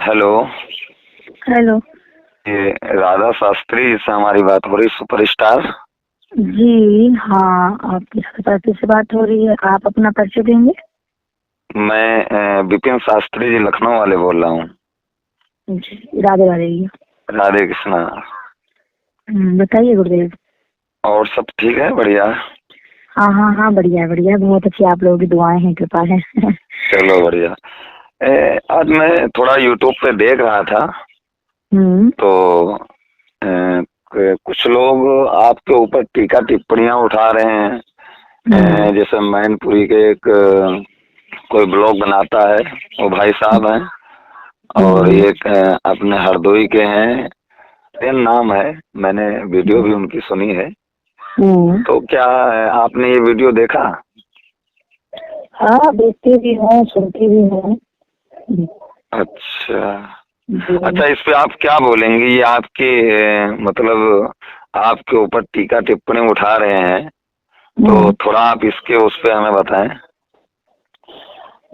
Hello. Hello. ये राधा शास्त्री से हमारी बात हो रही, सुपरस्टार। जी हाँ, आपकी सरपंच से बात हो रही है। आप अपना परिचय देंगे? मैं विपिन शास्त्री जी लखनऊ वाले बोल रहा हूँ। जी, राधे राधे जी। राधे कृष्णा। बताइए गुरुदेव। और सब ठीक है? बढ़िया। हाँ हाँ हाँ, बढ़िया है बढ़िया, बहुत अच्छी आप लोगों की दुआएं हैं, कृपा है। चलो बढ़िया। आज मैं थोड़ा यूट्यूब पे देख रहा था तो कुछ लोग आपके ऊपर टीका टिप्पणियां उठा रहे हैं। जैसे मैनपुरी के एक कोई ब्लॉग बनाता है, वो भाई साहब हैं, और एक अपने हरदोई के हैं, सेम नाम है। मैंने वीडियो भी उनकी सुनी है। तो क्या आपने ये वीडियो देखा? हाँ, देखते भी हैं, सुनते भी हैं। अच्छा अच्छा, इस पे आप क्या बोलेंगे? ये आपके मतलब आपके ऊपर टीका टिप्पणी उठा रहे हैं, तो थोड़ा आप इसके उस पे हमें बताएं।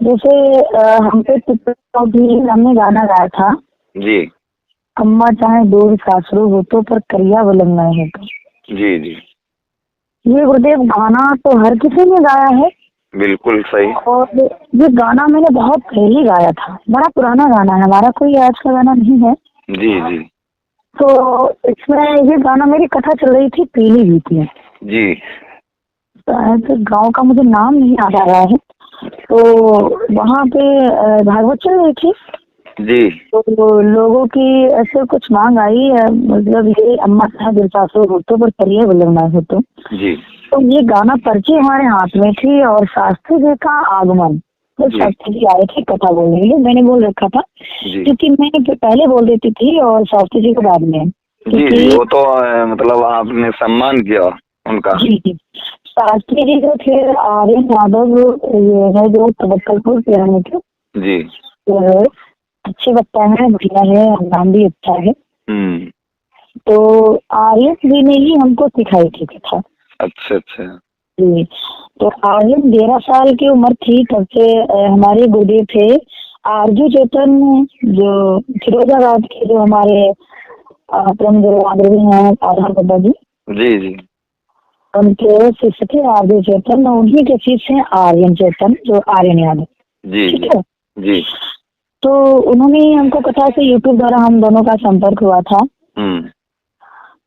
जैसे हम पे भी हमने गाना गाया था। जी अम्मा चाहे दूर सासरू हो तो पर करिया वलंगना है तो। जी जी, ये गुरुदेव गाना तो हर किसी ने गाया है। बिल्कुल सही। और ये गाना मैंने बहुत पहले गाया था, बड़ा पुराना गाना है हमारा, कोई आज का गाना नहीं है। जी जी तो इसमें ये गाना मेरी कथा चल रही थी पीलीभीत में। जी तो गांव का मुझे नाम नहीं याद आ रहा है। तो वहाँ पे भागवत चल रही थी। जी तो लोगों की ऐसे कुछ मांग आई, मतलब ये अम्मा चाहे दिलचासो हो तो पर करिए वल्लभना हो तो। जी ये गाना पर्ची हमारे हाथ में थी और शास्त्री जी का आगमन, तो शास्त्री जी आए थे कथा बोलने के लिए। मैंने बोल रखा था क्योंकि मैं पहले बोल देती थी और शास्त्री जी को बाद में। जी जी, वो तो मतलब आपने सम्मान किया उनका। जी जी, शास्त्री जी जो थे आर्यन यादव, ये है जो तबक्कलपुर के रहने के। जी तो अच्छे बच्चा है, बढ़िया है, नाम भी अच्छा है। तो आर्यन जी ने ही हमको सिखाई थी कथा। अच्छा अच्छा। जी, तो आर्यन 13 साल की उम्र थी तब से हमारे गुरुदेव थे आरजू चेतन, जो फिरोजाबाद के, जो हमारे परम गुरु आदरणीय हैं आधार बाबा जी। जी जी, उनके शिष्य थे आरजू चेतन, उन्हीं के शिष्य हैं आर्यन चेतन, जो आर्यन यादव। जी ठीक है जी। तो उन्होंने हमको कथा से यूट्यूब द्वारा हम दोनों का संपर्क हुआ था।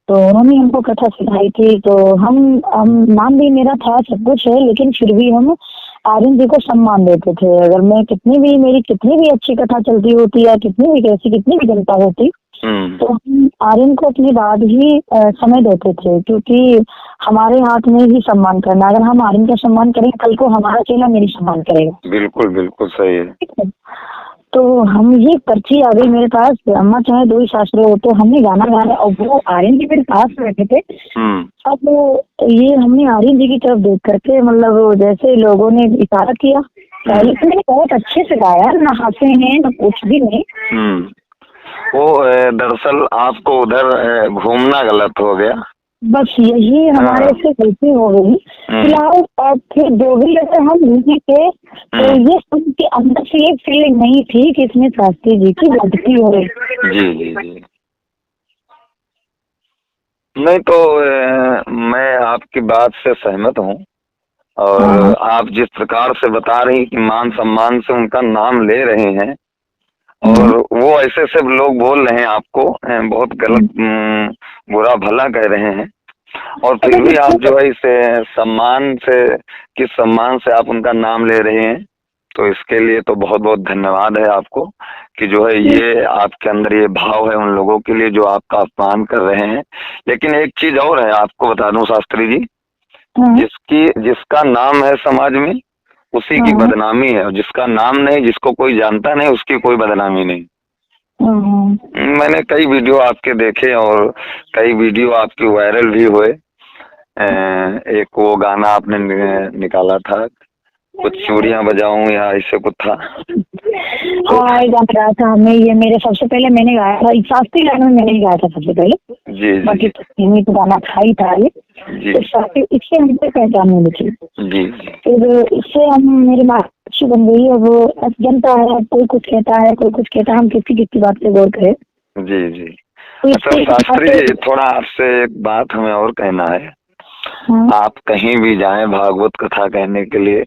तो उन्होंने हमको कथा सिखाई थी। तो हम नाम भी मेरा था, सब कुछ है, लेकिन फिर भी हम आर्यन जी को सम्मान देते थे। अगर मैं मेरी कितनी भी अच्छी कथा चलती होती या कितनी भी कैसी कितनी भी जनता होती, तो हम आर्यन को अपनी बात ही समय देते थे, क्योंकि हमारे हाथ में ही सम्मान करना। अगर हम आर्यन का सम्मान करेंगे, कल को हमारा चेला मेरी सम्मान करेगा। बिल्कुल बिल्कुल सही है। ठीक है, तो हम ये पर्ची आ गई मेरे पास, अम्मा चाहे दो ही शास्त्र हो, तो हमने गाना गाया और वो आर्यन जी मेरे पास बैठे थे। अब ये हमने आर्यन जी की तरफ देख करके, मतलब जैसे लोगों ने इशारा किया, पहले तो मैंने बहुत अच्छे से गाया, ना हंसे हैं ना कुछ भी नहीं। वो दरअसल आपको उधर घूमना गलत हो गया, बस यही हमारे से गलती हो गई। फिलहाल अब फिर जो भी अगर हम घूमे थे, तो ये सबके अंदर से एक फीलिंग नहीं थी कि इसमें शास्त्री जी की गलती हो गई। जी जी जी, नहीं तो मैं आपकी बात से सहमत हूँ। और आप जिस प्रकार से बता रही कि मान सम्मान से उनका नाम ले रहे हैं, और वो ऐसे सब लोग बोल रहे हैं आपको बहुत गलत बुरा भला कह रहे हैं, और फिर भी आप जो है इसे सम्मान से, किस सम्मान से आप उनका नाम ले रहे हैं, तो इसके लिए तो बहुत बहुत धन्यवाद है आपको कि जो है ये आपके अंदर ये भाव है उन लोगों के लिए जो आपका अपमान कर रहे हैं। लेकिन एक चीज और है, आपको बता दूं शास्त्री जी, जिसका नाम है समाज में उसी की बदनामी है, और जिसका नाम नहीं, जिसको कोई जानता नहीं, उसकी कोई बदनामी नहीं। मैंने कई वीडियो आपके देखे और कई वीडियो आपके वायरल भी हुए। एक वो गाना आपने निकाला था, कुछ चूड़ियां बजाऊं या ऐसे कुछ था। हाँ, गा रहा था हमें, ये मेरे सबसे पहले मैंने गाया था, शास्त्रीय गाना में मैंने ही गाया था सबसे पहले। जी बाकी तो गाना था ही था ये। तो इससे हमसे पहचान मिली थी। जी फिर इससे हम मेरी अच्छी बन गई है। वो अब जनता है, कोई कुछ कहता है, कोई कुछ कहता है, हम किसी किसी बात पे गौर करें। जी जी। तो अच्छा इससे शास्त्री जी, थोड़ा आपसे एक बात हमें और कहना है। हाँ, आप कहीं भी जाएं भागवत कथा कहने के लिए,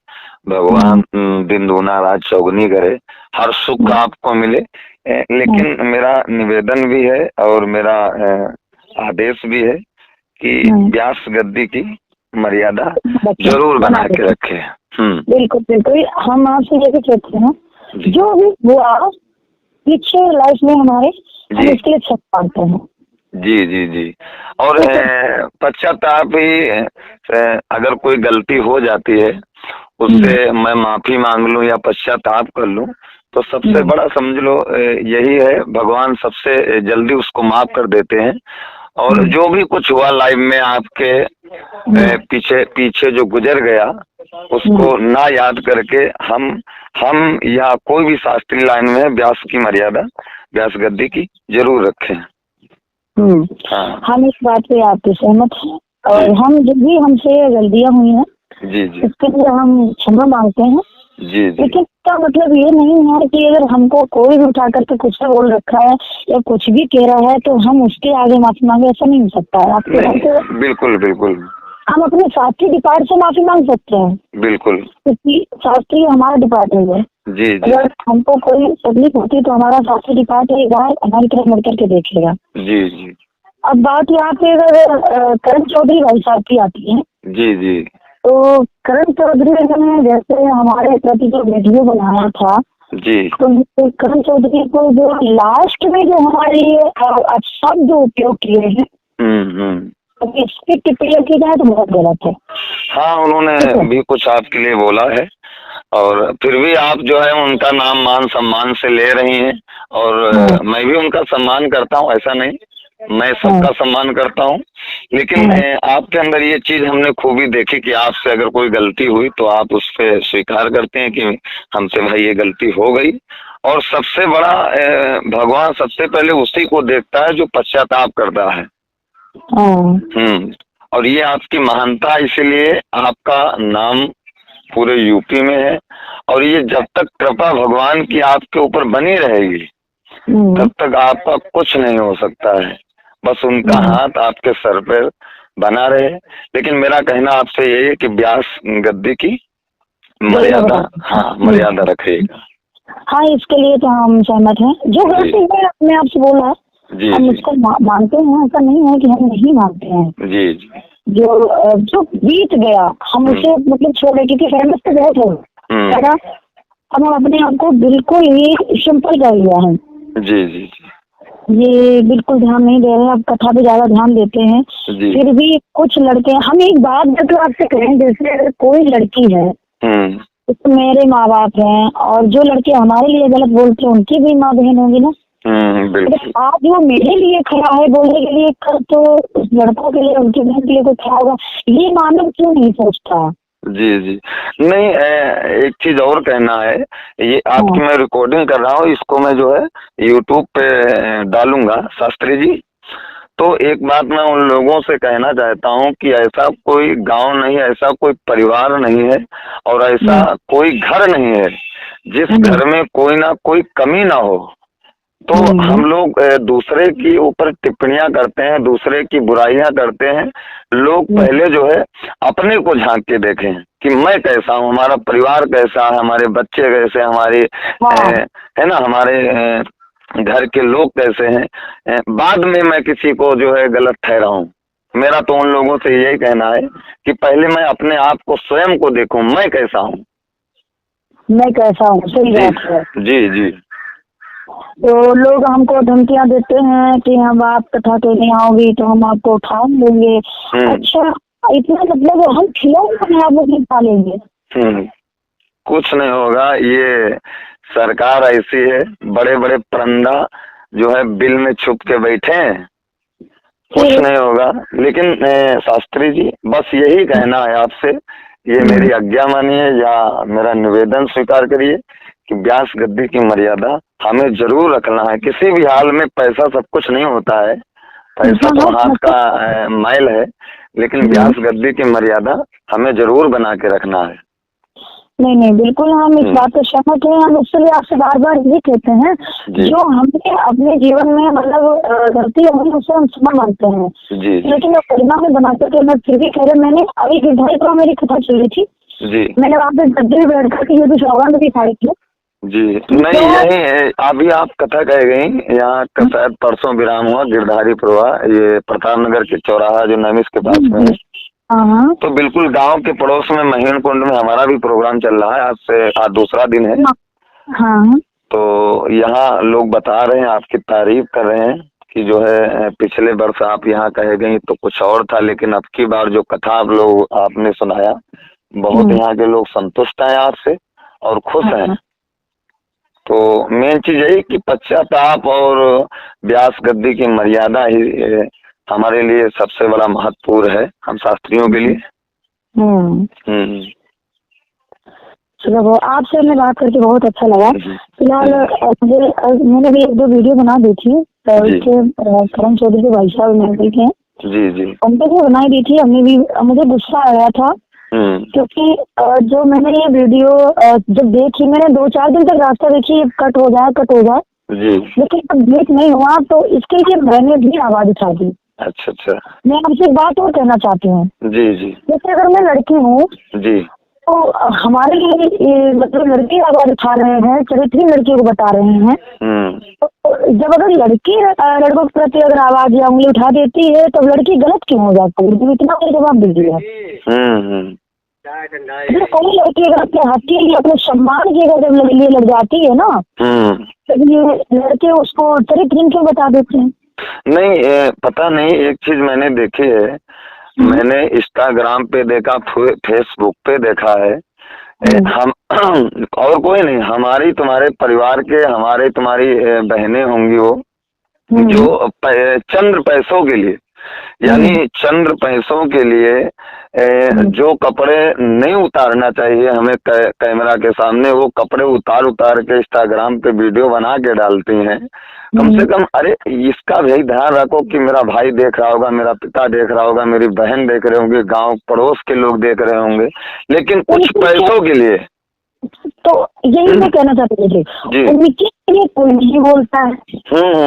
भगवान हाँ, दिन दूना रात चौगुनी करे, हर सुख हाँ, आपको मिले। हाँ, लेकिन मेरा निवेदन भी है और मेरा आदेश भी है कि हाँ, व्यास गद्दी की मर्यादा बच्चा जरूर बना बना के देते। रखे। हम्म। बिल्कुल बिल्कुल, हम आपसे ये भी कहते हैं, जी जो भी हुआ पीछे लाइफ में हमारे, हम जी इसके लिए सब मानते हैं। जी जी जी। और ठीक है। पश्चाताप ही अगर कोई गलती हो जाती है, हम्म, उससे मैं माफी मांग लूं या पश्चाताप कर लूं, तो सबसे हम्म, बड़ा समझ लो यही है, भगवान सबसे जल्दी उसको माफ कर देते हैं। और हम्म, जो भी कुछ हुआ लाइफ में आपके हम्म, पीछे पीछे जो गुजर गया, हम्म, उसको ना याद करके हम या कोई भी शास्त्रीय लाइन में व्यास की मर्यादा, व्यास गद्दी की जरूर रखें। हम्म। हाँ। हम इस बात पे आपके सहमत हैं, जी और हम जब भी हमसे गलतियां हुई हैं जी जी इसके लिए हम क्षमा मांगते हैं। जी जी। लेकिन इसका मतलब ये नहीं है कि अगर हमको कोई भी उठा करके कुछ भी बोल रखा है या कुछ भी कह रहा है तो हम उसके आगे माफी मांगे, ऐसा नहीं हो सकता है। आपके हमको, नहीं, बिल्कुल बिल्कुल हम अपने साथी डिपार्ट से माफी मांग सकते हैं, बिल्कुल। क्योंकि शास्त्री हमारा डिपार्टमेंट है। जी जी अगर हमको कोई तकलीफ होती तो हमारा साथी डिपार्टमेंट एक बार हमारी तरफ मुड़ करके देखेगा। जी जी अब बात यहाँ पे अगर करण चौधरी भाई साहब की आती है, जी जी तो करण चौधरी ने जैसे हमारे प्रति जो वीडियो बनाया था, जी। तो करण चौधरी को जो लास्ट में जो हमारे लिए शब्द उपयोग किए हैं, हम्म। तो इस पे टिप्पणी की जाए तो बहुत गलत है। हाँ, उन्होंने ठीक है। भी कुछ आपके लिए बोला है, और फिर भी आप जो है उनका नाम मान सम्मान से ले रही हैं। और हाँ, मैं भी उनका सम्मान करता हूँ, ऐसा नहीं, मैं हाँ, सबका सम्मान करता हूँ। लेकिन हाँ, आपके अंदर ये चीज हमने खूबी देखी कि आपसे अगर कोई गलती हुई तो आप उस पे स्वीकार करते हैं कि हमसे भाई ये गलती हो गई। और सबसे बड़ा भगवान सबसे पहले उसी को देखता है जो पश्चाताप करता है। हाँ, और ये आपकी महानता, इसीलिए आपका नाम पूरे यूपी में है। और ये जब तक कृपा भगवान की आपके ऊपर बनी रहेगी, हम्म, तब तक आपका कुछ नहीं हो सकता है। बस उनका हम्म, हाथ आपके सर पे बना रहे। लेकिन मेरा कहना आपसे यही है कि व्यास गद्दी की जगह मर्यादा, बता। हाँ, मर्यादा रखिएगा। हाँ, इसके लिए तो हम सहमत हैं। जो जी गलती है अपने आप से बोला, जी हम जी उसको मानते हैं, ऐसा नहीं है कि हम नहीं मानते हैं। जी जी। जो बीत गया हम हम्म उसे मतलब छोड़े, क्योंकि फेमस तो बहुत हो हम्म। है। हम अपने आप को बिल्कुल ही सिंपल कर लिया है। जी जी ये बिल्कुल ध्यान नहीं दे रहे हैं, अब कथा पे ज्यादा ध्यान देते हैं। जी। फिर भी कुछ लड़के, हम एक बात मतलब आपसे कहें, जैसे अगर कोई लड़की है हम्म तो मेरे माँ बाप हैं, और जो लड़के हमारे लिए गलत बोलते हैं उनकी भी माँ बहन होंगी ना। बिल्कुल। अगर आज वो मेरे लिए खड़ा है बोलने के लिए, कल तो उस लड़कों के लिए, उनकी बहन के लिए कोई खड़ा होगा, ये मानव क्यों नहीं सोचता। जी जी। नहीं, एक चीज और कहना है। ये आपकी हाँ, मैं रिकॉर्डिंग कर रहा हूँ, इसको मैं जो है यूट्यूब पे डालूंगा शास्त्री जी। तो एक बात मैं उन लोगों से कहना चाहता हूँ कि ऐसा कोई गांव नहीं, ऐसा कोई परिवार नहीं है, और ऐसा हम्म, कोई घर नहीं है जिस हम्म, घर में कोई ना कोई कमी ना हो। तो हम्म, हम लोग दूसरे के ऊपर टिप्पणियां करते हैं, दूसरे की बुराइयां करते हैं। लोग हम्म, पहले जो है अपने को झांक के देखें कि मैं कैसा हूँ, हमारा परिवार कैसा है, हमारे बच्चे कैसे, हमारे हाँ, है ना, हमारे घर के लोग कैसे हैं। बाद में मैं किसी को जो है गलत ठहराऊं। मेरा तो उन लोगों से यही कहना है कि पहले मैं अपने आप को, स्वयं को देखूं, मैं कैसा हूँ। मैं कैसा हूँ, सही जी बात है। जी जी। तो लोग हमको धमकियां देते हैं कि हम आप कथा के नहीं आओगी तो हम आपको उठा लेंगे। हम्म अच्छा, इतना मतलब हम खिलौने अपने आप में उठा लेंगे। हम्म। कुछ नहीं होगा, ये सरकार ऐसी है, बड़े बड़े परंदा जो है बिल में छुप के बैठे हैं, कुछ फिर नहीं होगा। लेकिन शास्त्री जी, बस यही कहना है आपसे, ये मेरी आज्ञा मानिए या मेरा निवेदन स्वीकार करिए कि व्यास गद्दी की मर्यादा हमें जरूर रखना है। किसी भी हाल में पैसा सब कुछ नहीं होता है, पैसा हाँ, तो हाँ, हाथ मतलब, का मैल है, लेकिन व्यास गद्दी की मर्यादा हमें जरूर बना के रखना है। नहीं नहीं, बिल्कुल हम इस बात से सहमत हैं। हम इसलिए आपसे बार बार ये कहते हैं, जो हमने अपने जीवन में मतलब गलती होगी उसे हम क्षमा मानते हैं। लेकिन मैं परिणाम में बनाते थे, मैं फिर भी कह रहे, मैंने अभी गिरधारी पर मेरी कथा चल रही थी जी, मैंने वहाँ पे गद्दे बैठ कर ये भी सौगंध भी खाई थी जी। नहीं यही अभी आप कथा कह गई, यहाँ का शायद परसों विराम हुआ गिरधारी प्रवाह, ये प्रताप नगर के चौराहा जो नमिस के पास में है। तो बिल्कुल गांव के पड़ोस में महीन कुंड में हमारा भी प्रोग्राम चल रहा है, आज दूसरा दिन है। हाँ। तो यहाँ लोग बता रहे हैं, आपकी तारीफ कर रहे हैं कि जो है पिछले वर्ष आप यहाँ कहे गई तो कुछ और था, लेकिन अब की बार जो कथा आप लोग आपने सुनाया, बहुत यहाँ के लोग संतुष्ट हैं आपसे और खुश हैं। तो मेन चीज यही कि पश्चाताप और व्यास गद्दी की मर्यादा ही हमारे लिए सबसे बड़ा महत्वपूर्ण है, हम शास्त्रियों के लिए। चलो, आपसे मैं बात करके बहुत अच्छा लगा। फिलहाल मैंने भी 1-2 वीडियो बना दी थी करण चौधरी के भाई साहब मेरे के जी उनपे भी बनाई दी थी। हमने भी, मुझे गुस्सा आया था क्योंकि जो मैंने ये वीडियो जब देखी, मैंने 2-4 दिन तक रास्ता देखी कट हो जाए जी, लेकिन जब ब्रेक नहीं हुआ तो इसके लिए मैंने भी आवाज उठा दी। अच्छा। मैं आपसे एक बात और कहना चाहती हूँ जी, जैसे अगर मैं लड़की हूँ जी, तो हमारे लिए मतलब लड़के आवाज उठा रहे हैं, चरित्री लड़कियों को बता रहे हैं। तो जब अगर लड़की लड़कों के प्रति अगर आवाज या उंगली उठा देती है तो लड़की गलत क्यों हो जाती है? तो इतना जवाब दीजिए। कोई लड़की अगर अपने हक के लिए, अपने सम्मान की अगर जब लिए लग जाती है ना, तो ये लड़के उसको चरित्रहीन क्यों बता देते हैं? नहीं पता नहीं, एक चीज मैंने देखी है, मैंने इंस्टाग्राम पे देखा, फेसबुक पे देखा है, हम और कोई नहीं, हमारी तुम्हारे परिवार के, हमारे तुम्हारी बहनें होंगी वो, जो चंद्र पैसों के लिए, यानी चंद्र पैसों के लिए जो कपड़े नहीं उतारना चाहिए हमें कैमरा के सामने, वो कपड़े उतार के इंस्टाग्राम पे वीडियो बना के डालती हैं। कम से कम अरे इसका भी ध्यान रखो कि मेरा भाई देख रहा होगा, मेरा पिता देख रहा होगा, मेरी बहन देख रहे होंगे, गांव पड़ोस के लोग देख रहे होंगे, लेकिन कुछ पैसों के लिए। तो यही मैं कहना चाहती थी जी, उनके लिए कोई नहीं बोलता है।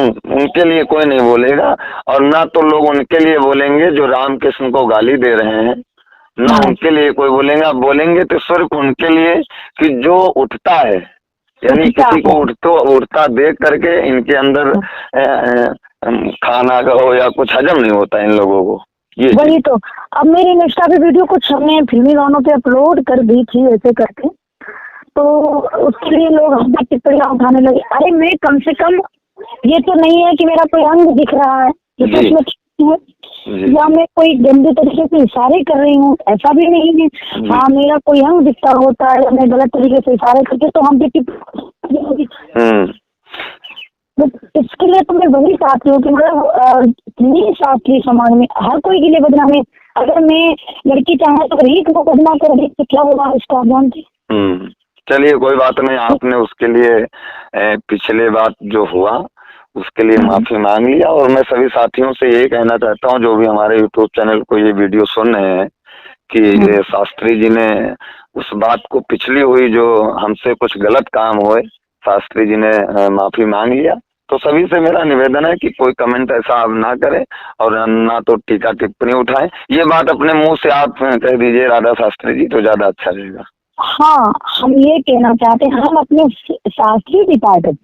उनके लिए कोई नहीं बोलेगा, और ना तो लोग उनके लिए बोलेंगे जो रामकृष्ण को गाली दे रहे हैं, ना उनके लिए कोई बोलेंगे तो सिर्फ उनके लिए कि जो उठता है, यानी किसी को उठता देख करके इनके अंदर खाना का हो या कुछ हजम नहीं होता इन लोगों को। ये वही तो, अब मेरी इंस्टा पे वीडियो कुछ हमने फिल्मी गानों पे अपलोड कर दी थी ऐसे करके, तो उसके लिए लोग हम पर टिप्पणियां उठाने लगे। अरे मैं कम से कम, ये तो नहीं है कि मेरा कोई अंग दिख रहा है या मैं कोई गंदे तरीके से इशारे कर रही हूँ, ऐसा भी नहीं है। हाँ, मेरा कोई अंग दिखता होता है, मैं गलत तरीके से इशारे करके तो हम भी इसके लिए तो मैं वही चाहती हूँ कि मतलब इतनी शास्त्रीय समाज में हर कोई के लिए बदनामी। अगर मैं लड़की चाहे तो एक को बदनाम कर दी तो क्या होगा इसका आप जानते? चलिए कोई बात नहीं, आपने उसके लिए पिछले बात जो हुआ उसके लिए माफी मांग लिया, और मैं सभी साथियों से यही कहना चाहता हूँ जो भी हमारे यूट्यूब चैनल को ये वीडियो सुन रहे हैं कि शास्त्री जी ने उस बात को, पिछली हुई जो हमसे कुछ गलत काम हुए, शास्त्री जी ने माफी मांग लिया। तो सभी से मेरा निवेदन है कि कोई कमेंट ऐसा आप ना करें और ना तो टीका टिप्पणी उठाएं। ये बात अपने मुंह से आप कह दीजिए राधा शास्त्री जी, तो ज्यादा अच्छा रहेगा। हाँ, हम ये कहना चाहते हैं, हम अपने शास्त्रीय डिपार्टमेंट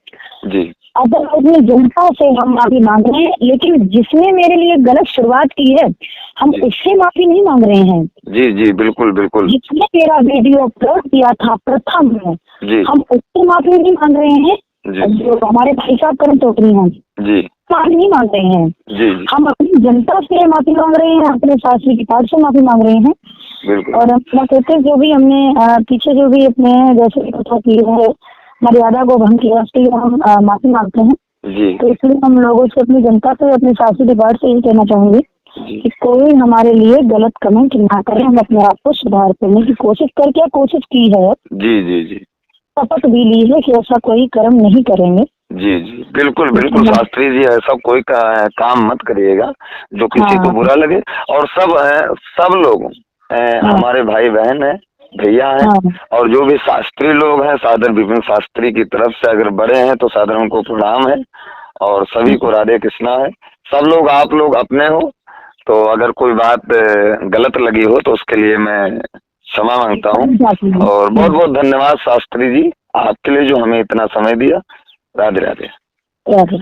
जी, अगर अपनी जनता से हम माफी मांग रहे हैं, लेकिन जिसने मेरे लिए गलत शुरुआत की है हम उससे माफी नहीं मांग रहे हैं। जी, बिल्कुल। जिसने मेरा वीडियो अपलोड किया था प्रथम में, हम उससे माफी नहीं मांग रहे हैं। जो हमारे भाई साहब करण चौधरी हैं जी, माफी नहीं मांग रहे हैं जी। हम अपनी जनता से माफी मांग रहे हैं, अपने शास्त्रीय डिपार्टमेंट से माफी मांग रहे हैं। और अपना कहते जो भी हमने पीछे जो भी अपने जैसे कथा की है, मर्यादा को भंग किया, उसके लिए हम माफी मांगते हैं जी। तो इसलिए हम लोगों से, अपनी जनता से, अपने शास्त्रीय डिपार्टमेंट से यही कहना चाहूंगी कि कोई हमारे लिए गलत कमेंट ना करे। हम अपने आप को सुधार करने की कोशिश की है जी। शपथ भी ली है कि ऐसा कोई कर्म नहीं करेंगे जी। बिल्कुल शास्त्री जी, ऐसा कोई काम मत करिएगा जो किसी को बुरा लगे। और सब लोग हमारे भाई बहन है, भैया हैं। हाँ। और जो भी शास्त्री लोग हैं, सादर विपिन शास्त्री की तरफ से अगर बड़े हैं तो सादर उनको प्रणाम है, और सभी को राधे कृष्णा है। सब लोग, आप लोग अपने हो, तो अगर कोई बात गलत लगी हो तो उसके लिए मैं क्षमा मांगता हूँ। और बहुत बहुत धन्यवाद शास्त्री जी, आपके लिए जो हमें इतना समय दिया। राधे राधे। राधे।